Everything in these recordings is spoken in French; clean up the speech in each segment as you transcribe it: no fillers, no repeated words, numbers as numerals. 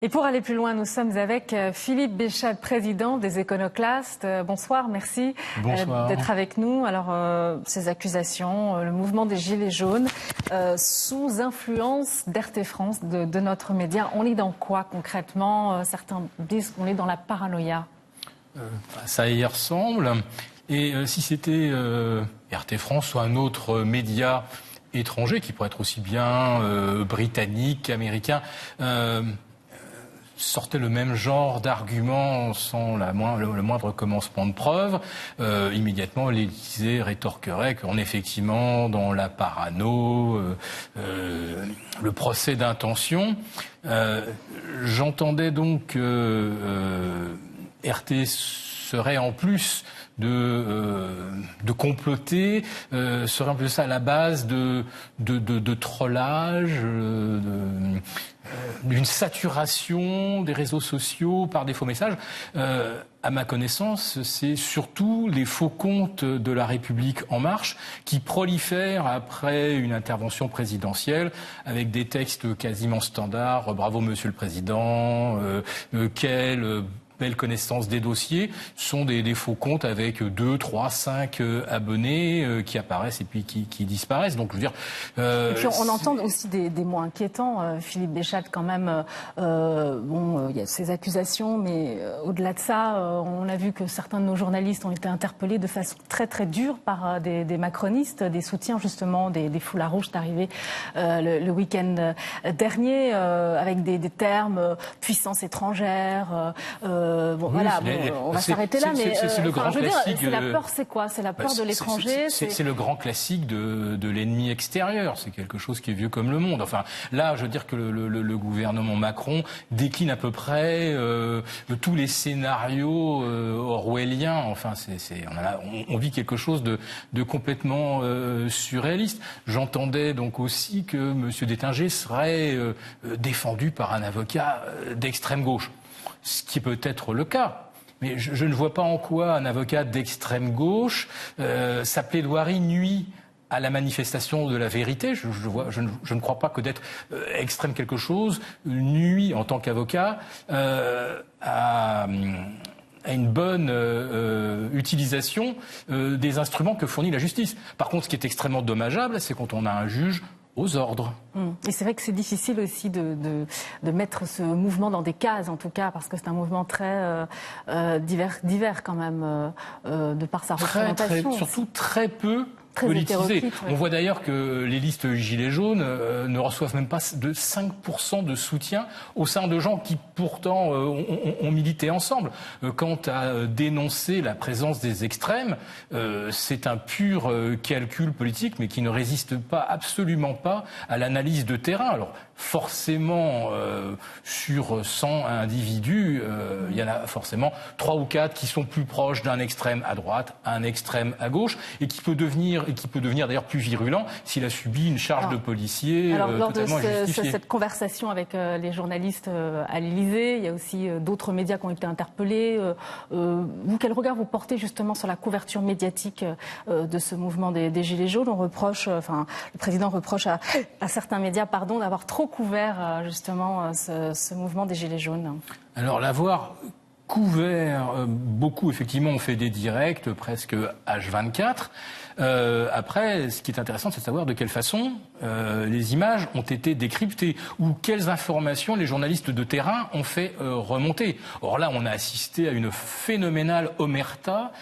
Et pour aller plus loin, nous sommes avec Philippe Béchat, président des Iconoclastes. Bonsoir, merci d'être avec nous. Alors, ces accusations, le mouvement des Gilets jaunes, sous influence d'RT France, de notre média, on est dans quoi concrètement? Certains disent qu'on est dans la paranoïa. Ça y ressemble. Et si c'était RT France ou un autre média étranger, qui pourrait être aussi bien britannique, américain, sortait le même genre d'arguments sans le moindre commencement de preuve, immédiatement l'Élysée rétorquerait qu'on est effectivement dans la parano, le procès d'intention. J'entendais donc que RT serait en plus de comploter, serait un peu ça à la base de trollage, d'une saturation des réseaux sociaux par des faux messages. À ma connaissance, c'est surtout les faux comptes de La République En Marche qui prolifèrent après une intervention présidentielle avec des textes quasiment standards. Bravo Monsieur le Président, quelle belle connaissance des dossiers, sont des faux comptes avec 2, 3, 5 abonnés qui apparaissent et puis qui disparaissent. Donc, je veux dire... et puis on entend aussi des mots inquiétants, Philippe Béchat, quand même. Il y a ces accusations, mais au-delà de ça, on a vu que certains de nos journalistes ont été interpellés de façon très très dure par des macronistes, des soutiens justement des foulards rouges arrivés le week-end dernier, avec des termes puissance étrangère... voilà, on va s'arrêter là, mais c'est le grand classique. La peur, c'est quoi? C'est la peur de l'étranger. C'est le grand classique de l'ennemi extérieur. C'est quelque chose qui est vieux comme le monde. Enfin, là, je veux dire que le gouvernement Macron décline à peu près tous les scénarios orwelliens. Enfin, on vit quelque chose de complètement surréaliste. J'entendais donc aussi que M. Détinger serait défendu par un avocat d'extrême gauche. Ce qui peut être le cas. Mais je ne vois pas en quoi un avocat d'extrême gauche, sa plaidoirie nuit à la manifestation de la vérité. Je ne crois pas que d'être extrême quelque chose nuit en tant qu'avocat à une bonne utilisation des instruments que fournit la justice. Par contre, ce qui est extrêmement dommageable, c'est quand on a un juge aux ordres. Et c'est vrai que c'est difficile aussi de mettre ce mouvement dans des cases, en tout cas, parce que c'est un mouvement très divers quand même, de par sa représentation. Surtout très peu politisé. Ouais. On voit d'ailleurs que les listes Gilets jaunes ne reçoivent même pas de 5% de soutien au sein de gens qui pourtant ont milité ensemble. Quant à dénoncer la présence des extrêmes, c'est un pur calcul politique, mais qui ne résiste absolument pas à l'analyse de terrain. Alors forcément, sur 100 individus, il y en a forcément 3 ou 4 qui sont plus proches d'un extrême à droite, un extrême à gauche, et qui peut devenir d'ailleurs plus virulent s'il a subi une charge de policier totalement injustifiée. Lors de cette conversation avec les journalistes à l'Élysée, il y a aussi d'autres médias qui ont été interpellés. Vous, quel regard vous portez justement sur la couverture médiatique de ce mouvement des Gilets jaunes? Le président reproche à certains médias, d'avoir trop couvert justement ce mouvement des Gilets jaunes. Alors l'avoir couvert, beaucoup effectivement ont fait des directs presque H24. Après, ce qui est intéressant, c'est de savoir de quelle façon les images ont été décryptées ou quelles informations les journalistes de terrain ont fait remonter. Or là, on a assisté à une phénoménale omerta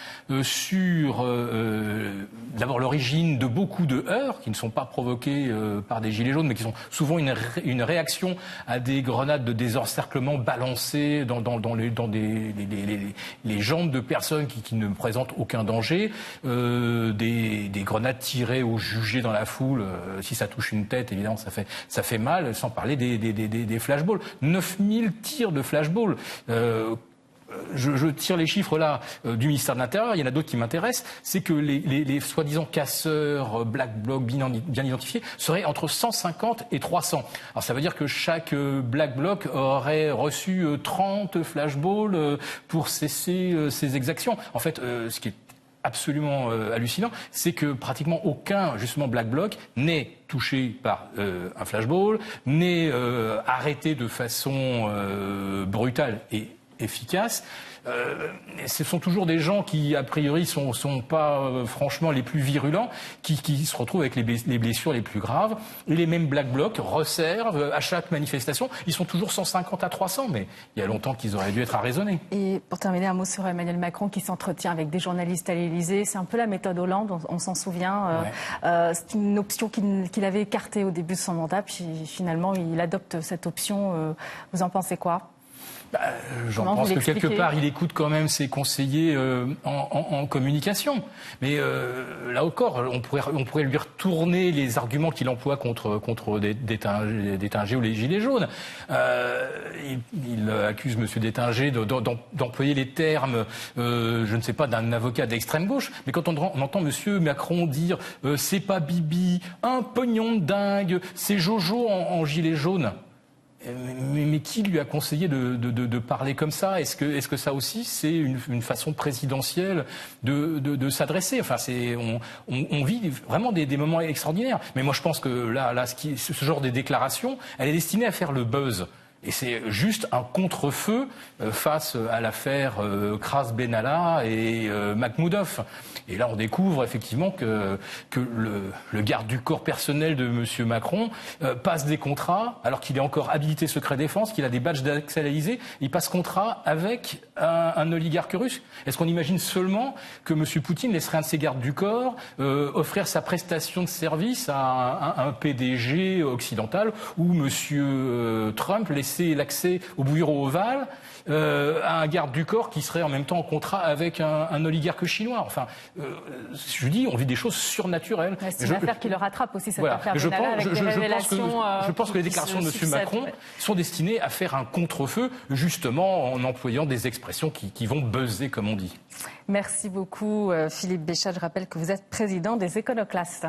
sur d'abord l'origine de beaucoup de heurts qui ne sont pas provoqués par des gilets jaunes, mais qui sont souvent une réaction à des grenades de désencerclement balancées dans les jambes de personnes qui ne présentent aucun danger, des grenades tirées ou jugées dans la foule. Si ça touche une tête, évidemment, ça fait mal, sans parler des flashballs. 9000 tirs de flashballs. Je tire les chiffres là du ministère de l'Intérieur, il y en a d'autres qui m'intéressent, c'est que les soi-disant casseurs Black Bloc bien identifiés seraient entre 150 et 300. Alors ça veut dire que chaque Black Bloc aurait reçu 30 flashballs pour cesser ses exactions. En fait, ce qui est absolument hallucinant, c'est que pratiquement aucun, justement, Black Bloc n'est touché par un flashball, n'est arrêté de façon brutale et efficace. Ce sont toujours des gens qui, a priori, sont pas franchement les plus virulents, qui se retrouvent avec les blessures les plus graves. Et les mêmes Black Blocs resservent à chaque manifestation. Ils sont toujours 150 à 300, mais il y a longtemps qu'ils auraient dû être arraisonnés. Et pour terminer, un mot sur Emmanuel Macron qui s'entretient avec des journalistes à l'Élysée. C'est un peu la méthode Hollande, on s'en souvient. Ouais. C'est une option qu'il avait écartée au début de son mandat, puis finalement il adopte cette option. Vous en pensez quoi ? J'en pense que quelque part, il écoute quand même ses conseillers en communication. Mais là encore, on pourrait lui retourner les arguments qu'il emploie contre Détinger ou les Gilets jaunes. Il accuse M. Détinger d'employer les termes, je ne sais pas, d'un avocat d'extrême gauche. Mais quand on entend M. Macron dire « c'est pas Bibi, un pognon de dingue, c'est Jojo en gilet jaune ». Mais qui lui a conseillé de parler comme ça ? Est-ce que ça aussi c'est une façon présidentielle de s'adresser ? Enfin, on vit vraiment des moments extraordinaires. Mais moi, je pense que là, ce genre de déclaration, elle est destinée à faire le buzz. Et c'est juste un contre-feu face à l'affaire Kras Benalla et Makhmoudov. Et là, on découvre effectivement que le garde du corps personnel de M. Macron passe des contrats, alors qu'il est encore habilité secret défense, qu'il a des badges d'accès à l'Élysée, il passe contrat avec un oligarque russe. Est-ce qu'on imagine seulement que M. Poutine laisserait un de ses gardes du corps offrir sa prestation de service à un PDG occidental ou M. Trump laisser l'accès au bureau ovale à un garde du corps qui serait en même temps en contrat avec un oligarque chinois. Enfin, je dis, on vit des choses surnaturelles. Ouais, c'est une affaire qui le rattrape aussi, cette affaire Benalla, avec des révélations. Je pense que les déclarations de M. Macron sont destinées à faire un contre-feu, justement en employant des expressions qui vont buzzer, comme on dit. Merci beaucoup, Philippe Béchat. Je rappelle que vous êtes président des Éconoclastes.